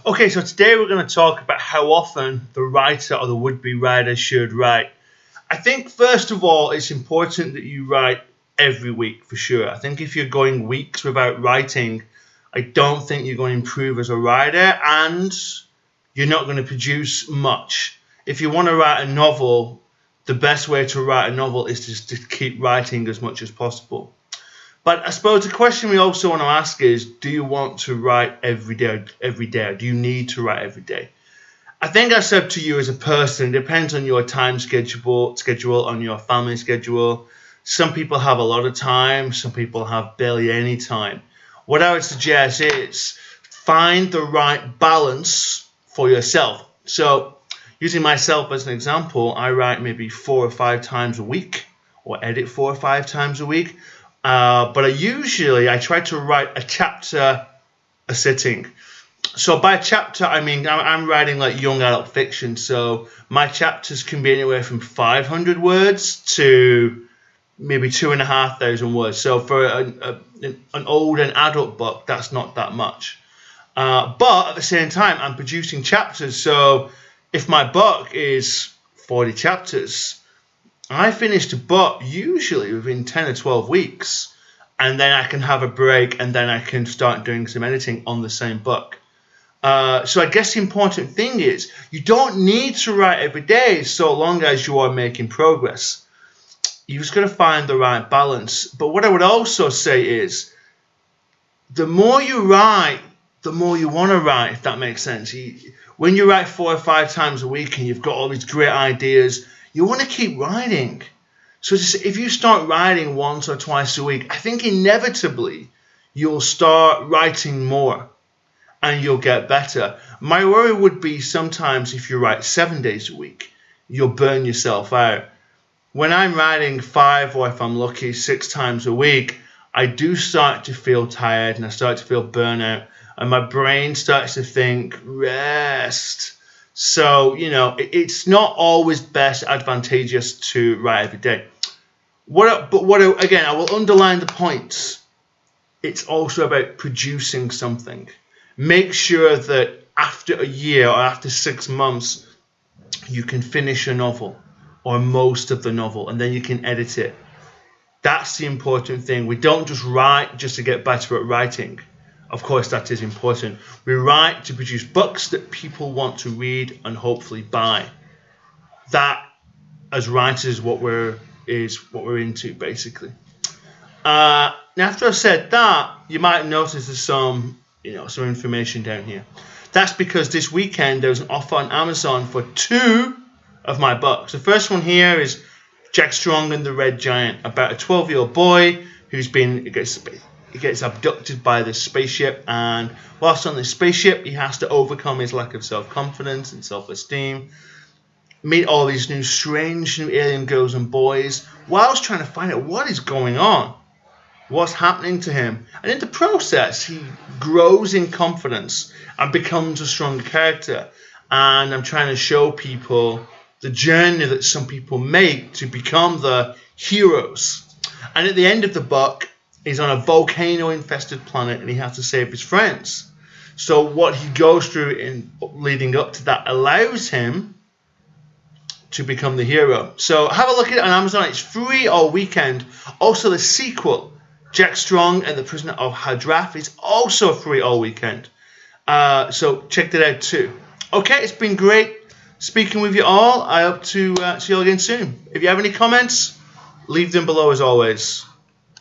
Okay, so today we're going to talk about how often the writer or the would-be writer should write. I think, first of all, it's important that you write every week for sure. I think if you're going weeks without writing, I don't think you're going to improve as a writer, and you're not going to produce much. If you want to write a novel, the best way to write a novel is just to keep writing as much as possible. But I suppose the question we also want to ask is, do you want to write every day? Do you need to write every day? I think I said to you as a person, it depends on your time schedule, on your family schedule. Some people have a lot of time. Some people have barely any time. What I would suggest is find the right balance for yourself. So using myself as an example, I write maybe 4 or 5 times a week or edit 4 or 5 times a week. But I try to write a chapter a sitting. So by chapter, I mean I'm writing like young adult fiction. So my chapters can be anywhere from 500 words to maybe 2,500 words. So for an old and adult book, that's not that much. But at the same time, I'm producing chapters. So if my book is 40 chapters, I finished a book usually within 10 or 12 weeks, and then I can have a break, and then I can start doing some editing on the same book. So I guess the important thing is you don't need to write every day so long as you are making progress. You've just got to find the right balance. But what I would also say is the more you write, the more you want to write, if that makes sense. When you write 4 or 5 times a week and you've got all these great ideas, you want to keep writing. So if you start writing once or twice a week, I think inevitably you'll start writing more and you'll get better. My worry would be sometimes if you write 7 days a week, you'll burn yourself out. When I'm writing 5 or if I'm lucky 6 times a week, I do start to feel tired and I start to feel burnout and my brain starts to think, rest. So, it's not always best advantageous to write every day. Again, I will underline the points. It's also about producing something. Make sure that after a year or after 6 months, you can finish a novel or most of the novel, and then you can edit it. That's the important thing. We don't just write just to get better at writing. Of course, that is important. We write to produce books that people want to read and hopefully buy. That, as writers, is what we're into, basically. Now, after I've said that, you might notice there's some information down here. That's because this weekend there was an offer on Amazon for 2 of my books. The first one here is Jack Strong and the Red Giant, about a 12-year-old boy who's gets abducted by this spaceship, and whilst on this spaceship, he has to overcome his lack of self-confidence and self-esteem, meet all these strange new alien girls and boys, whilst trying to find out what is going on, what's happening to him. And in the process, he grows in confidence and becomes a stronger character. And I'm trying to show people the journey that some people make to become the heroes. And at the end of the book, he's on a volcano-infested planet and he has to save his friends. So what he goes through in leading up to that allows him to become the hero. So have a look at it on Amazon. It's free all weekend. Also, the sequel, Jack Strong and the Prisoner of Hadrath, is also free all weekend. So check that out too. Okay, it's been great speaking with you all. I hope to see you all again soon. If you have any comments, leave them below as always.